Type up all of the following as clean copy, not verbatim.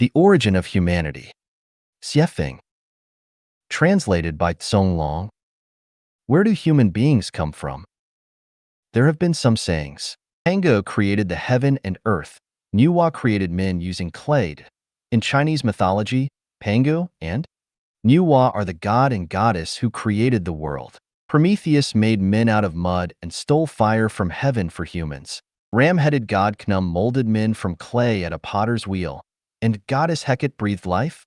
The Origin of Humanity. Xiefeng. Translated by Tsong Long. Where do human beings come from? There have been some sayings. Pango created the heaven and earth. Nuwa created men using clay. In Chinese mythology, Pango and Nuwa are the god and goddess who created the world. Prometheus made men out of mud and stole fire from heaven for humans. Ram-headed god Khnum molded men from clay at a potter's wheel. And goddess Hecate breathed life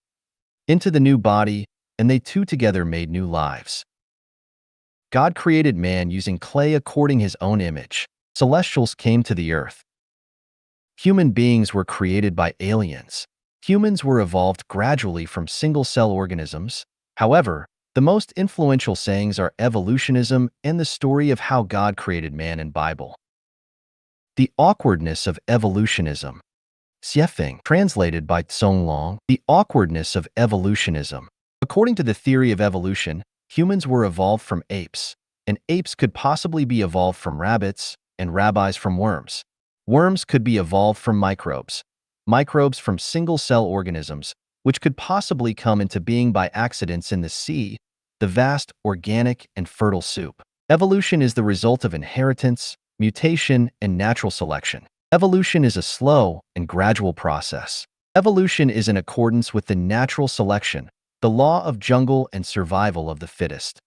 into the new body, and they two together made new lives. God created man using clay according his own image. Celestials came to the earth. Human beings were created by aliens. Humans were evolved gradually from single-cell organisms. However, the most influential sayings are evolutionism and the story of how God created man in Bible. The awkwardness of evolutionism. Xiefeng, translated by Tsong Long. The awkwardness of evolutionism. According to the theory of evolution, humans were evolved from apes, and apes could possibly be evolved from rabbits, and rabbis from worms. Worms could be evolved from microbes. Microbes from single-cell organisms, which could possibly come into being by accidents in the sea, the vast, organic, and fertile soup. Evolution is the result of inheritance, mutation, and natural selection. Evolution is a slow and gradual process. Evolution is in accordance with the natural selection, the law of jungle and survival of the fittest.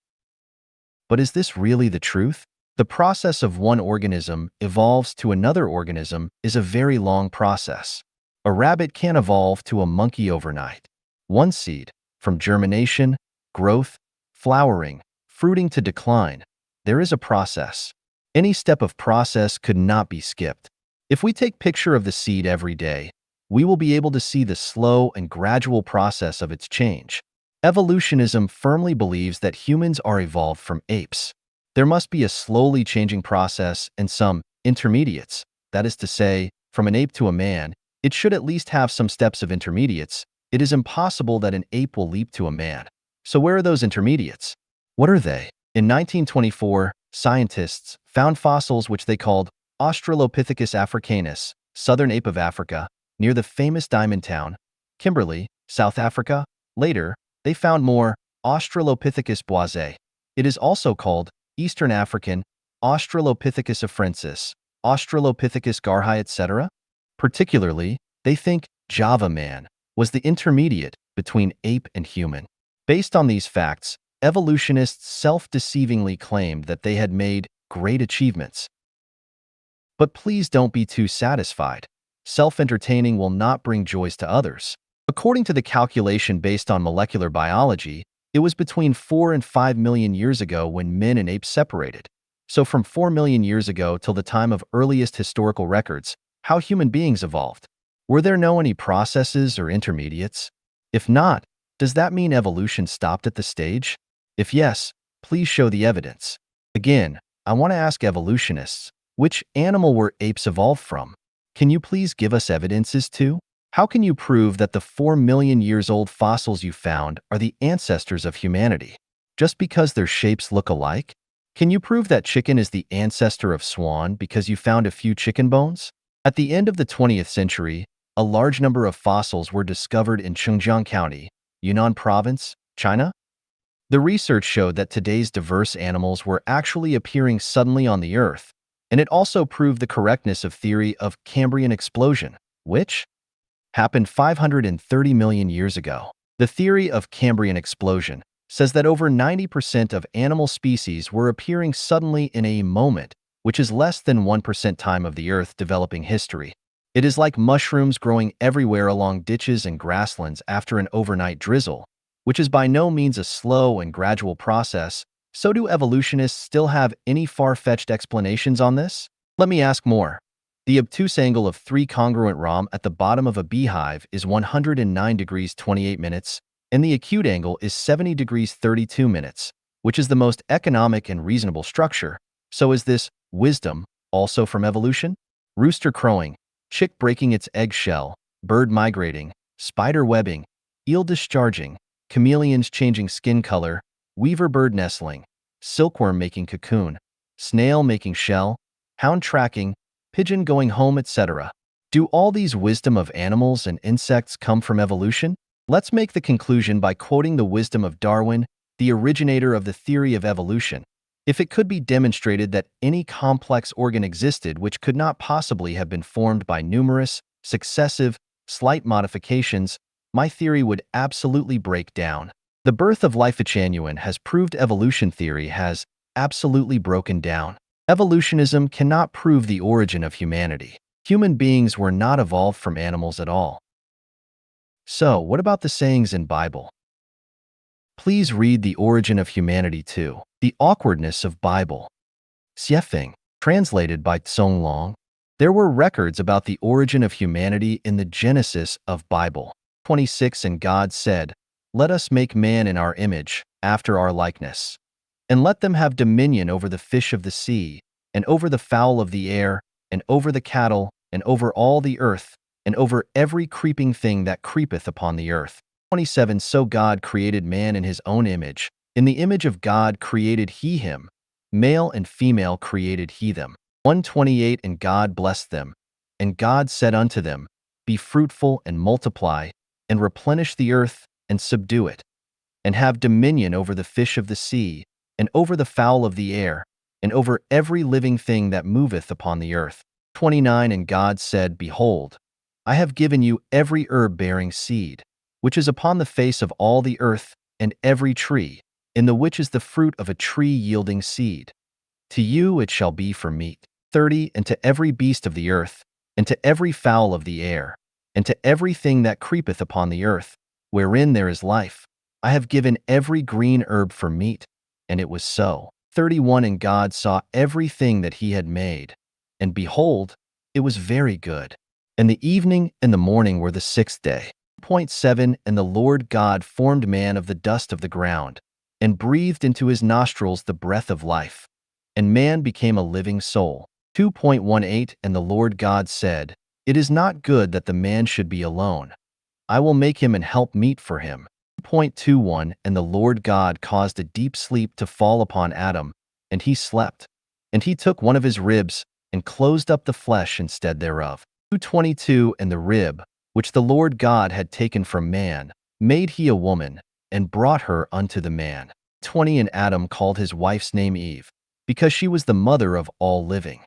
But is this really the truth? The process of one organism evolves to another organism is a very long process. A rabbit can't evolve to a monkey overnight. One seed, from germination, growth, flowering, fruiting to decline, there is a process. Any step of process could not be skipped. If we take picture of the seed every day, we will be able to see the slow and gradual process of its change. Evolutionism firmly believes that humans are evolved from apes. There must be a slowly changing process and some intermediates. That is to say, from an ape to a man, it should at least have some steps of intermediates. It is impossible that an ape will leap to a man. So where are those intermediates? What are they? In 1924, scientists found fossils which they called Australopithecus africanus, southern ape of Africa, near the famous diamond town, Kimberley, South Africa. Later, they found more Australopithecus boisé. It is also called Eastern African, Australopithecus afrensis, Australopithecus garhi, etc. Particularly, they think Java man was the intermediate between ape and human. Based on these facts, evolutionists self-deceivingly claimed that they had made great achievements. But please don't be too satisfied. Self-entertaining will not bring joys to others. According to the calculation based on molecular biology, it was between 4 and 5 million years ago when men and apes separated. So from 4 million years ago till the time of earliest historical records, how human beings evolved. Were there any processes or intermediates? If not, does that mean evolution stopped at the stage? If yes, please show the evidence. Again, I want to ask evolutionists, which animal were apes evolved from? Can you please give us evidences too? How can you prove that the 4 million years old fossils you found are the ancestors of humanity? Just because their shapes look alike? Can you prove that chicken is the ancestor of swan because you found a few chicken bones? At the end of the 20th century, a large number of fossils were discovered in Chengjiang County, Yunnan Province, China. The research showed that today's diverse animals were actually appearing suddenly on the Earth, and it also proved the correctness of theory of Cambrian explosion, which happened 530 million years ago. The theory of Cambrian explosion says that over 90% of animal species were appearing suddenly in a moment, which is less than 1% time of the Earth developing history. It is like mushrooms growing everywhere along ditches and grasslands after an overnight drizzle, which is by no means a slow and gradual process. So do evolutionists still have any far-fetched explanations on this? Let me ask more. The obtuse angle of 3 congruent ROM at the bottom of a beehive is 109 degrees 28 minutes, and the acute angle is 70 degrees 32 minutes, which is the most economic and reasonable structure. So is this wisdom also from evolution? Rooster crowing, chick breaking its egg shell, bird migrating, spider webbing, eel discharging, chameleons changing skin color, weaver bird nestling, silkworm making cocoon, snail making shell, hound tracking, pigeon going home, etc. Do all these wisdom of animals and insects come from evolution? Let's make the conclusion by quoting the wisdom of Darwin, the originator of the theory of evolution. If it could be demonstrated that any complex organ existed which could not possibly have been formed by numerous, successive, slight modifications, my theory would absolutely break down. The birth of life genuine has proved evolution theory has absolutely broken down. Evolutionism cannot prove the origin of humanity. Human beings were not evolved from animals at all. So, what about the sayings in Bible? Please read The Origin of Humanity 2. The Awkwardness of Bible. Xiefeng, translated by Tsong Long. There were records about the origin of humanity in the Genesis of Bible 26, and God said, "Let us make man in our image, after our likeness. And let them have dominion over the fish of the sea, and over the fowl of the air, and over the cattle, and over all the earth, and over every creeping thing that creepeth upon the earth." 27. So God created man in his own image. In the image of God created he him. Male and female created he them. 128. And God blessed them. And God said unto them, Be fruitful and multiply, and replenish the earth, and subdue it, and have dominion over the fish of the sea, and over the fowl of the air, and over every living thing that moveth upon the earth. 29. And God said, Behold, I have given you every herb bearing seed, which is upon the face of all the earth, and every tree, in the which is the fruit of a tree yielding seed. To you it shall be for meat. 30. And to every beast of the earth, and to every fowl of the air, and to everything that creepeth upon the earth, wherein there is life, I have given every green herb for meat. And it was so. 31. And God saw everything that he had made, and behold, it was very good. And the evening and the morning were the sixth day. 7. And the Lord God formed man of the dust of the ground, and breathed into his nostrils the breath of life, and man became a living soul. 2.18. And the Lord God said, It is not good that the man should be alone. I will make him an help meet for him. 2.21. And the Lord God caused a deep sleep to fall upon Adam, and he slept. And he took one of his ribs, and closed up the flesh instead thereof. 2.22. And the rib, which the Lord God had taken from man, made he a woman, and brought her unto the man. 20. And Adam called his wife's name Eve, because she was the mother of all living.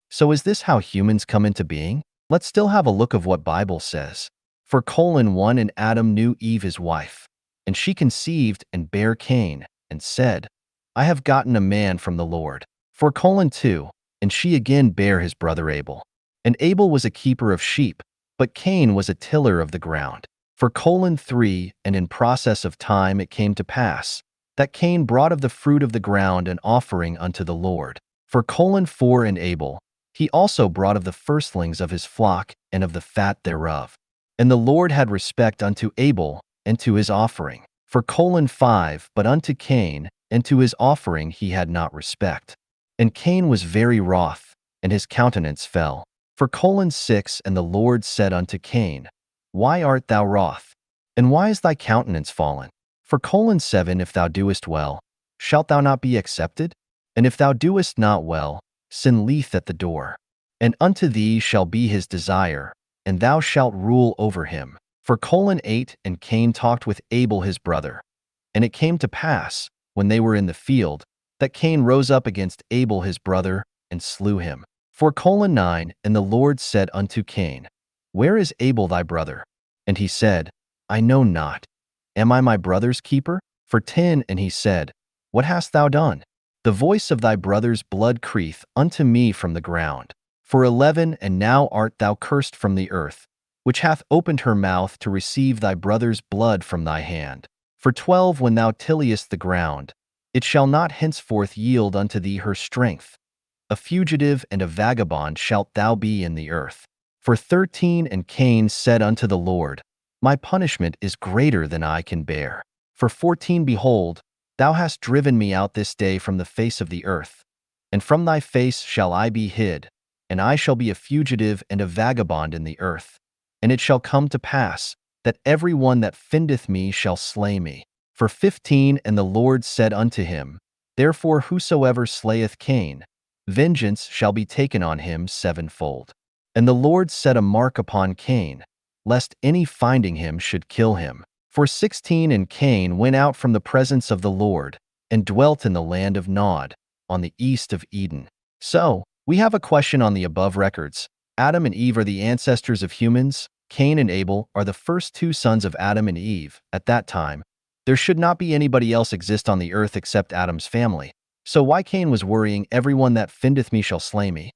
So is this how humans come into being? Let's still have a look of what Bible says. For 1. And Adam knew Eve his wife, and she conceived and bare Cain, and said, I have gotten a man from the Lord. For 2. And she again bare his brother Abel. And Abel was a keeper of sheep, but Cain was a tiller of the ground. For 3. And in process of time it came to pass, that Cain brought of the fruit of the ground an offering unto the Lord. For 4. And Abel, he also brought of the firstlings of his flock and of the fat thereof. And the Lord had respect unto Abel and to his offering. For 5. But unto Cain and to his offering he had not respect. And Cain was very wroth, and his countenance fell. For 6. And the Lord said unto Cain, Why art thou wroth? And why is thy countenance fallen? For 7. If thou doest well, shalt thou not be accepted? And if thou doest not well, sin lieth at the door. And unto thee shall be his desire, and thou shalt rule over him. For 8. And Cain talked with Abel his brother. And it came to pass, when they were in the field, that Cain rose up against Abel his brother, and slew him. For 9. And the Lord said unto Cain, Where is Abel thy brother? And he said, I know not. Am I my brother's keeper? For 10. And he said, What hast thou done? The voice of thy brother's blood crieth unto me from the ground. For 11. And now art thou cursed from the earth, which hath opened her mouth to receive thy brother's blood from thy hand. For 12. When thou tillest the ground, it shall not henceforth yield unto thee her strength. A fugitive and a vagabond shalt thou be in the earth. For 13. And Cain said unto the Lord, My punishment is greater than I can bear. For 14. Behold, thou hast driven me out this day from the face of the earth, and from thy face shall I be hid, and I shall be a fugitive and a vagabond in the earth. And it shall come to pass, that every one that findeth me shall slay me. For 15. And the Lord said unto him, Therefore whosoever slayeth Cain, vengeance shall be taken on him sevenfold. And the Lord set a mark upon Cain, lest any finding him should kill him. For 16 And Cain went out from the presence of the Lord, and dwelt in the land of Nod, on the east of Eden. So, we have a question on the above records. Adam and Eve are the ancestors of humans. Cain and Abel are the first two sons of Adam and Eve. At that time, there should not be anybody else exist on the earth except Adam's family. So why Cain was worrying, everyone that findeth me shall slay me?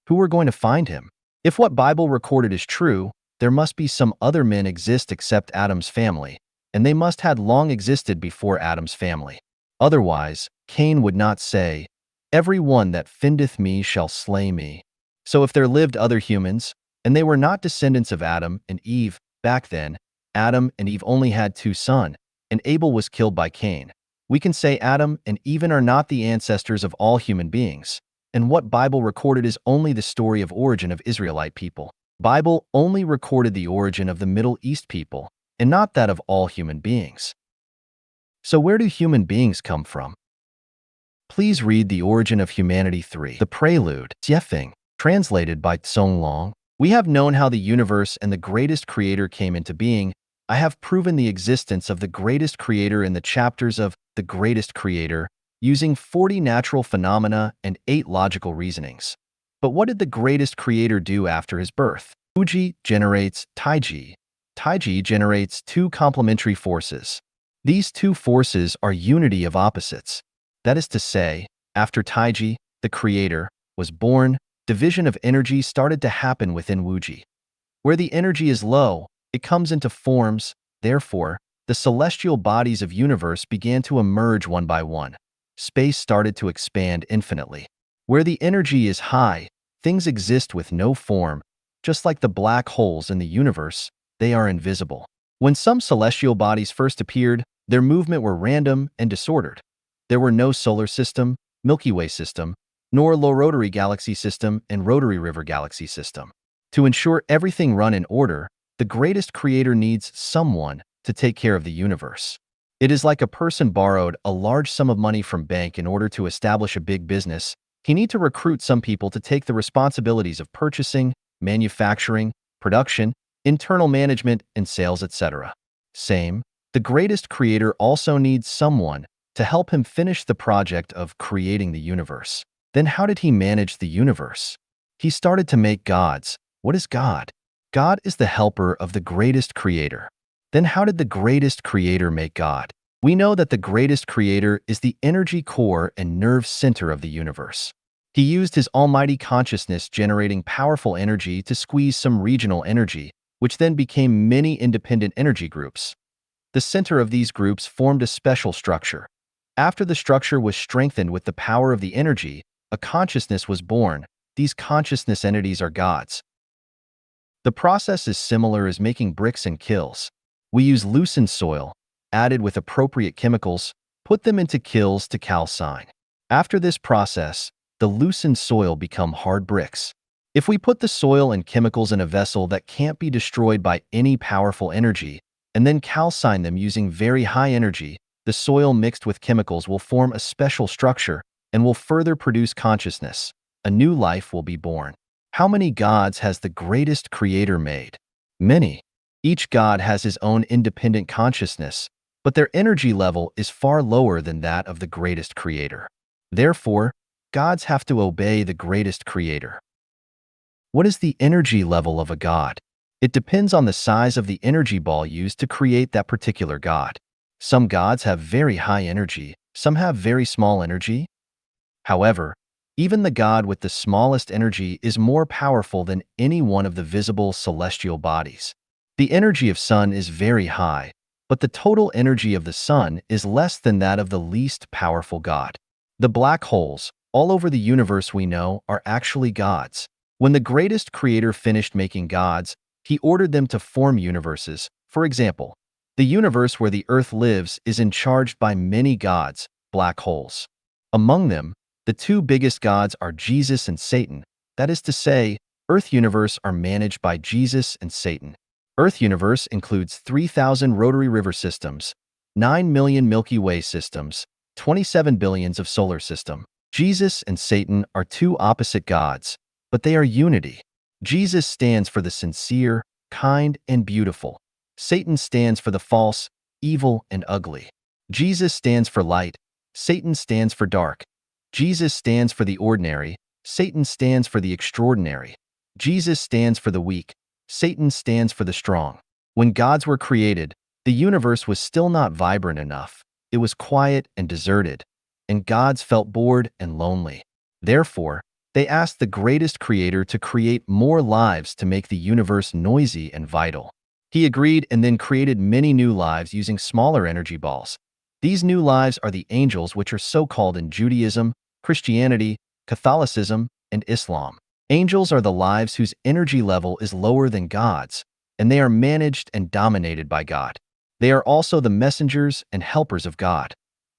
Who were going to find him? If what Bible recorded is true, there must be some other men exist except Adam's family, and they must had long existed before Adam's family. Otherwise, Cain would not say, "Every one that findeth me shall slay me." So if there lived other humans, and they were not descendants of Adam and Eve, back then, Adam and Eve only had two sons, and Abel was killed by Cain. We can say Adam and Eve are not the ancestors of all human beings, and what Bible recorded is only the story of origin of Israelite people. Bible only recorded the origin of the Middle East people, and not that of all human beings. So where do human beings come from? Please read The Origin of Humanity 3, The Prelude, Xiefeng, translated by Tsong Long. We have known how the universe and the greatest creator came into being. I have proven the existence of the greatest creator in the chapters of The Greatest Creator, using 40 natural phenomena and 8 logical reasonings. But what did the greatest creator do after his birth? Wuji generates Taiji. Taiji generates two complementary forces. These two forces are unity of opposites. That is to say, after Taiji, the creator, was born, division of energy started to happen within Wuji. Where the energy is low, it comes into forms. Therefore, the celestial bodies of universe began to emerge one by one. Space started to expand infinitely. Where the energy is high, things exist with no form. Just like the black holes in the universe, they are invisible. When some celestial bodies first appeared, their movement were random and disordered. There were no solar system, Milky Way system, nor low rotary galaxy system and rotary river galaxy system. To ensure everything run in order, the greatest creator needs someone to take care of the universe. It is like a person borrowed a large sum of money from bank in order to establish a big business. He need to recruit some people to take the responsibilities of purchasing, manufacturing, production, internal management, and sales, etc. Same, the greatest creator also needs someone to help him finish the project of creating the universe. Then how did he manage the universe? He started to make gods. What is God? God is the helper of the greatest creator. Then how did the greatest creator make God? We know that the greatest creator is the energy core and nerve center of the universe. He used his almighty consciousness generating powerful energy to squeeze some regional energy, which then became many independent energy groups. The center of these groups formed a special structure. After the structure was strengthened with the power of the energy, a consciousness was born. These consciousness entities are gods. The process is similar as making bricks and kilns. We use loosened soil, added with appropriate chemicals, put them into kilns to calcine. After this process, the loosened soil become hard bricks. If we put the soil and chemicals in a vessel that can't be destroyed by any powerful energy, and then calcine them using very high energy, the soil mixed with chemicals will form a special structure and will further produce consciousness. A new life will be born. How many gods has the greatest creator made? Many. Each god has his own independent consciousness, but their energy level is far lower than that of the greatest creator. Therefore, gods have to obey the greatest creator. What is the energy level of a god? It depends on the size of the energy ball used to create that particular god. Some gods have very high energy, some have very small energy. However, even the god with the smallest energy is more powerful than any one of the visible celestial bodies. The energy of sun is very high, but the total energy of the sun is less than that of the least powerful god. The black holes, all over the universe we know, are actually gods. When the greatest creator finished making gods, he ordered them to form universes. For example, the universe where the earth lives is charged by many gods, black holes. Among them, the two biggest gods are Jesus and Satan. That is to say, Earth universe are managed by Jesus and Satan. Earth universe includes 3,000 rotary river systems, 9 million Milky Way systems, 27 billions of solar system. Jesus and Satan are two opposite gods, but they are unity. Jesus stands for the sincere, kind, and beautiful. Satan stands for the false, evil, and ugly. Jesus stands for light. Satan stands for dark. Jesus stands for the ordinary. Satan stands for the extraordinary. Jesus stands for the weak. Satan stands for the strong. When gods were created, the universe was still not vibrant enough. It was quiet and deserted, and gods felt bored and lonely. Therefore, they asked the greatest creator to create more lives to make the universe noisy and vital. He agreed and then created many new lives using smaller energy balls. These new lives are the angels, which are so called in Judaism, Christianity, Catholicism, and Islam. Angels are the lives whose energy level is lower than God's, and they are managed and dominated by God. They are also the messengers and helpers of God.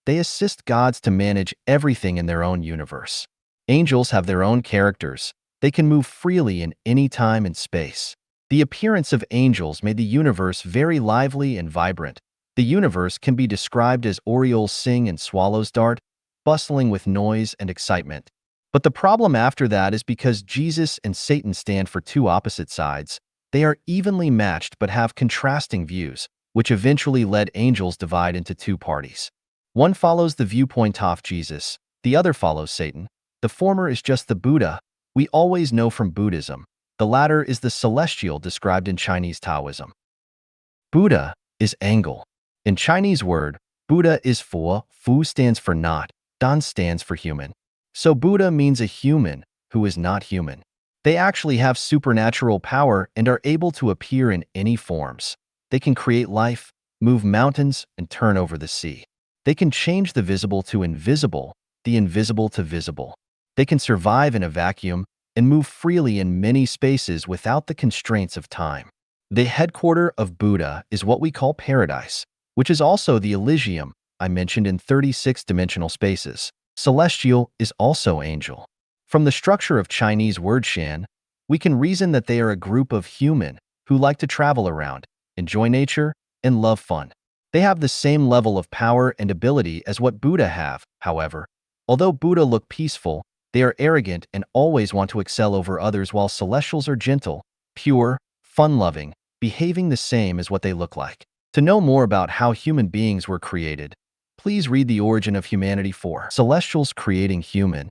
They assist gods to manage everything in their own universe. Angels have their own characters. They can move freely in any time and space. The appearance of angels made the universe very lively and vibrant. The universe can be described as orioles sing and swallows dart, bustling with noise and excitement. But the problem after that is because Jesus and Satan stand for two opposite sides. They are evenly matched but have contrasting views, which eventually led angels divide into two parties. One follows the viewpoint of Jesus, the other follows Satan. The former is just the Buddha we always know from Buddhism. The latter is the celestial described in Chinese Taoism. Buddha is Angle. In Chinese word, Buddha is Fu. Fu stands for not, Dan stands for human. So Buddha means a human who is not human. They actually have supernatural power and are able to appear in any forms. They can create life, move mountains, and turn over the sea. They can change the visible to invisible, the invisible to visible. They can survive in a vacuum and move freely in many spaces without the constraints of time. The headquarter of Buddha is what we call paradise, which is also the Elysium I mentioned in 36-dimensional spaces. Celestial is also angel. From the structure of Chinese word Shan, we can reason that they are a group of human who like to travel around, enjoy nature, and love fun. They have the same level of power and ability as what Buddha have, however. Although Buddha look peaceful, they are arrogant and always want to excel over others, while celestials are gentle, pure, fun-loving, behaving the same as what they look like. To know more about how human beings were created, please read The Origin of Humanity 4. Celestials Creating Human.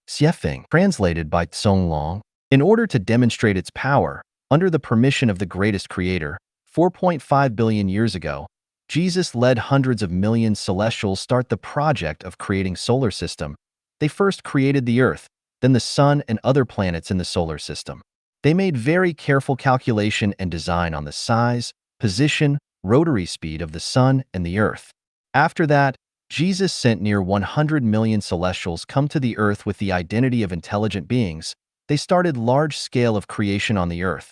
Xiefeng, translated by Song Long. In order to demonstrate its power, under the permission of the greatest creator, 4.5 billion years ago, Jesus led hundreds of millions celestials start the project of creating solar system. They first created the Earth, then the Sun and other planets in the solar system. They made very careful calculation and design on the size, position, rotary speed of the Sun and the Earth. After that, Jesus sent near 100 million celestials come to the Earth with the identity of intelligent beings. They started large scale of creation on the Earth.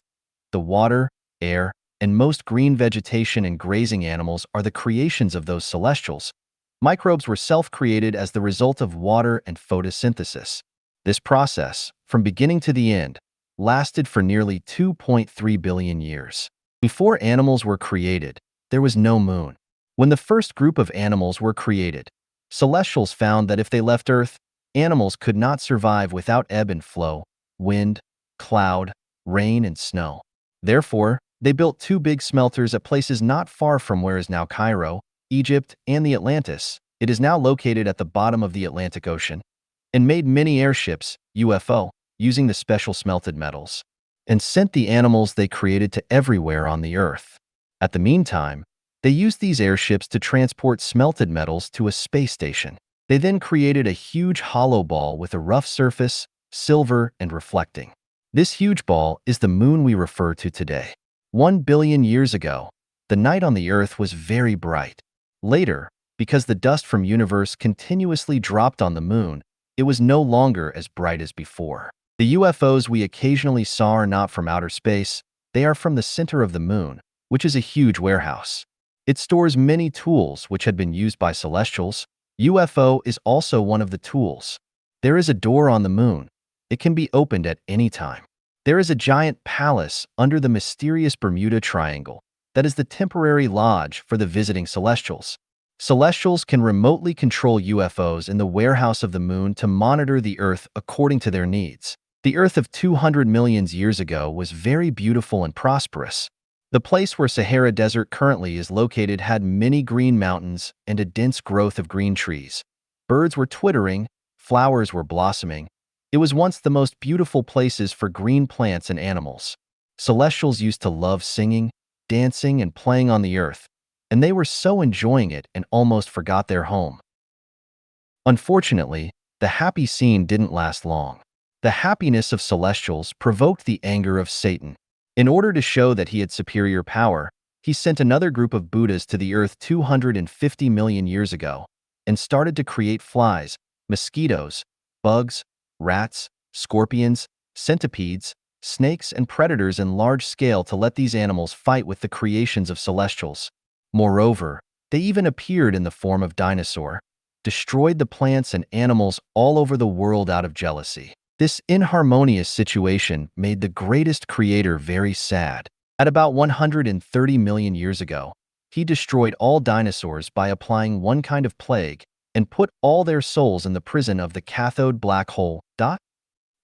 The water, air, and most green vegetation and grazing animals are the creations of those celestials. Microbes were self-created as the result of water and photosynthesis. This process, from beginning to the end, lasted for nearly 2.3 billion years. Before animals were created, there was no moon. When the first group of animals were created, celestials found that if they left Earth, animals could not survive without ebb and flow, wind, cloud, rain, and snow. Therefore, they built two big smelters at places not far from where is now Cairo, Egypt, and the Atlantis. It is now located at the bottom of the Atlantic Ocean, and made many airships, UFO, using the special smelted metals, and sent the animals they created to everywhere on the Earth. At the meantime, they used these airships to transport smelted metals to a space station. They then created a huge hollow ball with a rough surface, silver, and reflecting. This huge ball is the moon we refer to today. 1 billion years ago, the night on the Earth was very bright. Later, because the dust from universe continuously dropped on the moon, it was no longer as bright as before. The UFOs we occasionally saw are not from outer space, they are from the center of the moon, which is a huge warehouse. It stores many tools which had been used by celestials. UFO is also one of the tools. There is a door on the moon. It can be opened at any time. There is a giant palace under the mysterious Bermuda Triangle that is the temporary lodge for the visiting celestials. Celestials can remotely control UFOs in the warehouse of the moon to monitor the Earth according to their needs. The Earth of 200 million years ago was very beautiful and prosperous. The place where Sahara Desert currently is located had many green mountains and a dense growth of green trees. Birds were twittering, flowers were blossoming. It was once the most beautiful places for green plants and animals. Celestials used to love singing, dancing, and playing on the earth, and they were so enjoying it and almost forgot their home. Unfortunately, the happy scene didn't last long. The happiness of celestials provoked the anger of Satan. In order to show that he had superior power, he sent another group of Buddhas to the earth 250 million years ago and started to create flies, mosquitoes, bugs, rats, scorpions, centipedes, snakes, and predators in large scale to let these animals fight with the creations of celestials. Moreover, they even appeared in the form of dinosaur, destroyed the plants and animals all over the world out of jealousy. This inharmonious situation made the greatest creator very sad. At about 130 million years ago, he destroyed all dinosaurs by applying one kind of plague and put all their souls in the prison of the cathode black hole.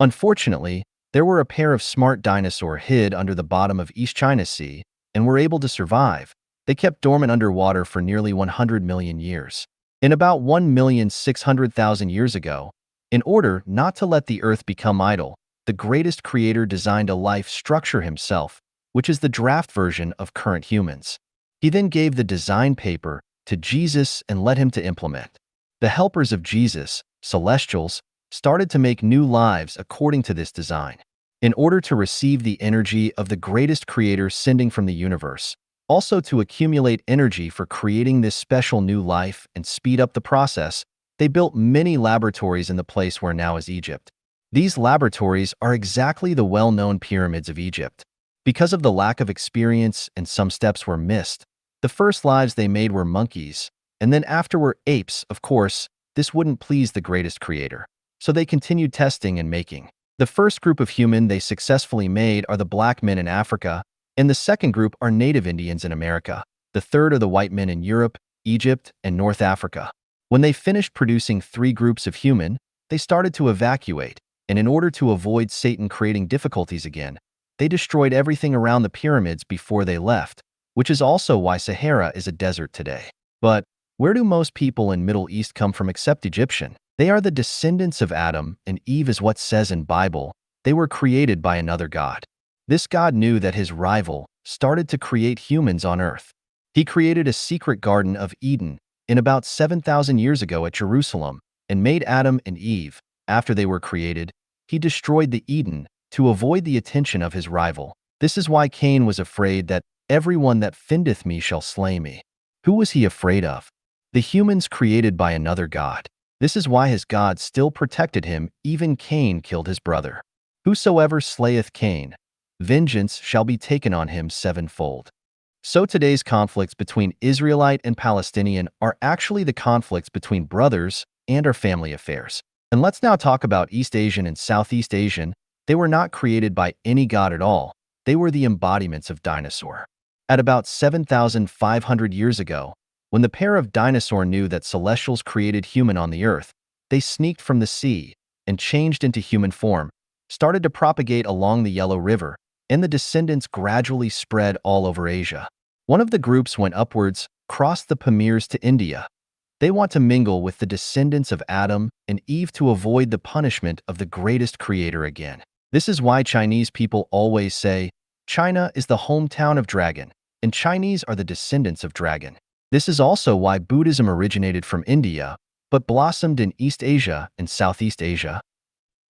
Unfortunately, there were a pair of smart dinosaurs hid under the bottom of East China Sea and were able to survive. They kept dormant underwater for nearly 100 million years. In about 1,600,000 years ago, in order not to let the earth become idle, the greatest creator designed a life structure himself, which is the draft version of current humans. He then gave the design paper to Jesus and led him to implement. The helpers of Jesus, celestials, started to make new lives according to this design. In order to receive the energy of the greatest creator sending from the universe, also to accumulate energy for creating this special new life and speed up the process, they built many laboratories in the place where now is Egypt. These laboratories are exactly the well-known pyramids of Egypt. Because of the lack of experience and some steps were missed, the first lives they made were monkeys, and then after were apes. Of course, this wouldn't please the greatest creator, so they continued testing and making. The first group of human they successfully made are the black men in Africa, and the second group are native Indians in America. The third are the white men in Europe, Egypt, and North Africa. When they finished producing 3 groups of human, they started to evacuate, and in order to avoid Satan creating difficulties again, they destroyed everything around the pyramids before they left, which is also why Sahara is a desert today. But where do most people in Middle East come from except Egyptian? They are the descendants of Adam and Eve, is what says in Bible. They were created by another God. This God knew that his rival started to create humans on earth. He created a secret Garden of Eden in about 7,000 years ago at Jerusalem and made Adam and Eve. After they were created, he destroyed the Eden to avoid the attention of his rival. This is why Cain was afraid that everyone that findeth me shall slay me. Who was he afraid of? The humans created by another God. This is why his God still protected him. Even Cain killed his brother. Whosoever slayeth Cain, vengeance shall be taken on him sevenfold. So today's conflicts between Israelite and Palestinian are actually the conflicts between brothers and our family affairs. And let's now talk about East Asian and Southeast Asian. They were not created by any god at all. They were the embodiments of dinosaur. At about 7,500 years ago, when the pair of dinosaur knew that celestials created human on the earth, they sneaked from the sea and changed into human form, started to propagate along the Yellow River, and the descendants gradually spread all over Asia. One of the groups went upwards, crossed the Pamirs to India. They want to mingle with the descendants of Adam and Eve to avoid the punishment of the greatest creator again. This is why Chinese people always say, China is the hometown of dragon, and Chinese are the descendants of dragon. This is also why Buddhism originated from India, but blossomed in East Asia and Southeast Asia.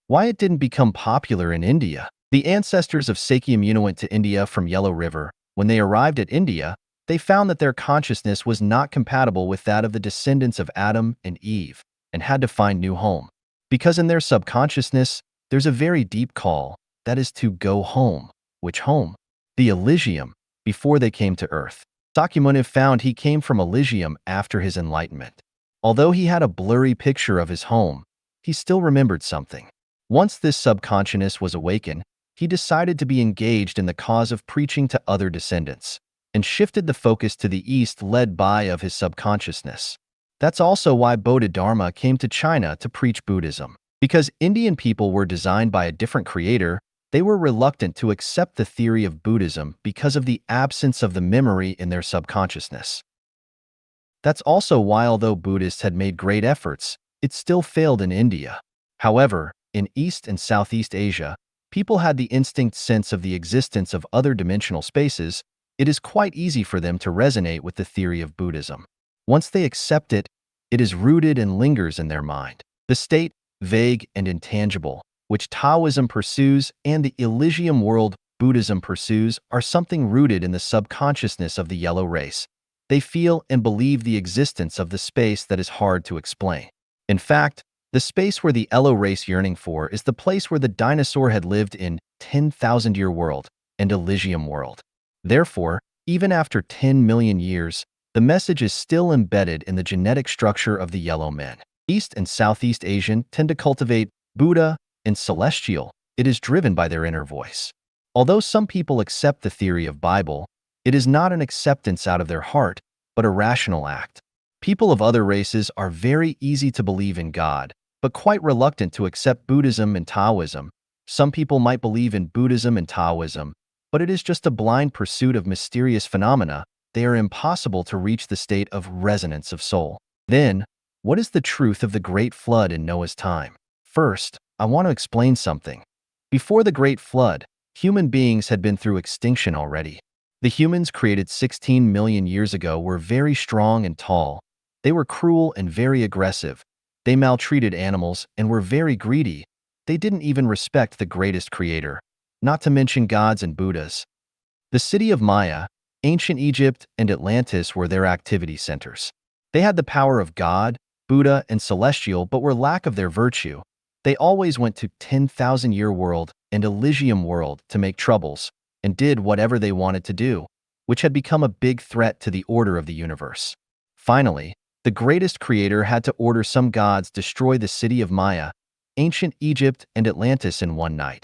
Why it didn't become popular in India? The ancestors of Sakyamuni went to India from Yellow River. When they arrived at India, they found that their consciousness was not compatible with that of the descendants of Adam and Eve, and had to find new home. Because in their subconsciousness, there's a very deep call, that is to go home. Which home? The Elysium, before they came to Earth. Sakyamuni found he came from Elysium after his enlightenment. Although he had a blurry picture of his home, he still remembered something. Once this subconsciousness was awakened, he decided to be engaged in the cause of preaching to other descendants, and shifted the focus to the east led by of his subconsciousness. That's also why Bodhidharma came to China to preach Buddhism. Because Indian people were designed by a different creator, they were reluctant to accept the theory of Buddhism because of the absence of the memory in their subconsciousness. That's also why, although Buddhists had made great efforts, it still failed in India. However, in East and Southeast Asia, people had the instinct sense of the existence of other dimensional spaces. It is quite easy for them to resonate with the theory of Buddhism. Once they accept it, it is rooted and lingers in their mind. The state, vague and intangible, which Taoism pursues and the Elysium world Buddhism pursues are something rooted in the subconsciousness of the yellow race. They feel and believe the existence of the space that is hard to explain. In fact, the space where the yellow race yearning for is the place where the dinosaur had lived in 10,000-year world and Elysium world. Therefore, even after 10 million years, the message is still embedded in the genetic structure of the yellow men. East and Southeast Asian tend to cultivate Buddha and celestial. It is driven by their inner voice. Although some people accept the theory of Bible, it is not an acceptance out of their heart, but a rational act. People of other races are very easy to believe in God, but quite reluctant to accept Buddhism and Taoism. Some people might believe in Buddhism and Taoism, but it is just a blind pursuit of mysterious phenomena. They are impossible to reach the state of resonance of soul. Then, what is the truth of the Great Flood in Noah's time? First, I want to explain something. Before the Great Flood, human beings had been through extinction already. The humans created 16 million years ago were very strong and tall. They were cruel and very aggressive. They maltreated animals and were very greedy. They didn't even respect the greatest creator, not to mention gods and Buddhas. The city of Maya, ancient Egypt, and Atlantis were their activity centers. They had the power of God, Buddha, and celestial, but were lack of their virtue. They always went to 10,000-year world and Elysium world to make troubles, and did whatever they wanted to do, which had become a big threat to the order of the universe. Finally, the greatest creator had to order some gods destroy the city of Maya, ancient Egypt, and Atlantis in one night.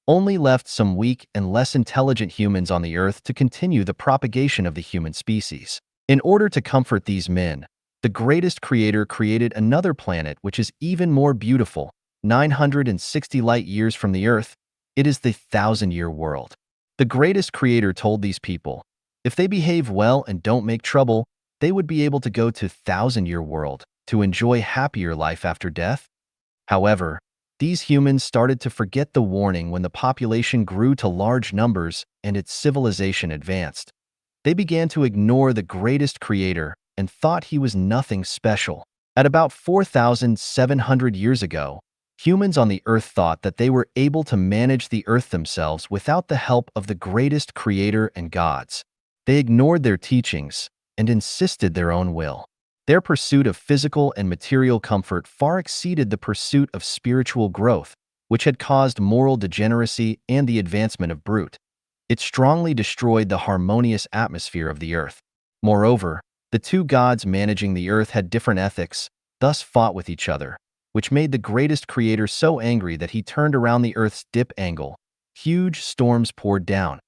Only left some weak and less intelligent humans on the earth to continue the propagation of the human species. In order to comfort these men, the greatest creator created another planet which is even more beautiful, 960 light years from the earth. It is the 1,000-year world. The greatest creator told these people, if they behave well and don't make trouble, they would be able to go to 1,000-year world to enjoy happier life after death. However, these humans started to forget the warning when the population grew to large numbers and its civilization advanced. They began to ignore the greatest creator and thought he was nothing special. At about 4,700 years ago, humans on the earth thought that they were able to manage the earth themselves without the help of the greatest creator and gods. They ignored their teachings and insisted their own will. Their pursuit of physical and material comfort far exceeded the pursuit of spiritual growth, which had caused moral degeneracy and the advancement of brute. It strongly destroyed the harmonious atmosphere of the earth. Moreover, the two gods managing the earth had different ethics, thus fought with each other, which made the greatest creator so angry that he turned around the earth's dip angle. Huge storms poured down.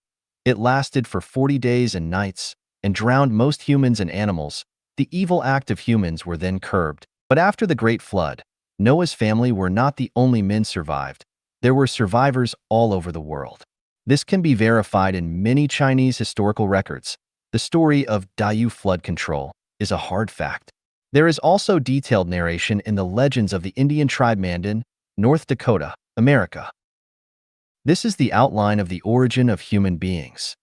It lasted for 40 days and nights, and drowned most humans and animals. The evil act of humans were then curbed. But after the Great Flood, Noah's family were not the only men survived. There were survivors all over the world. This can be verified in many Chinese historical records. The story of Diu flood control is a hard fact. There is also detailed narration in the legends of the Indian tribe Mandan, North Dakota, America. This is the outline of the origin of human beings.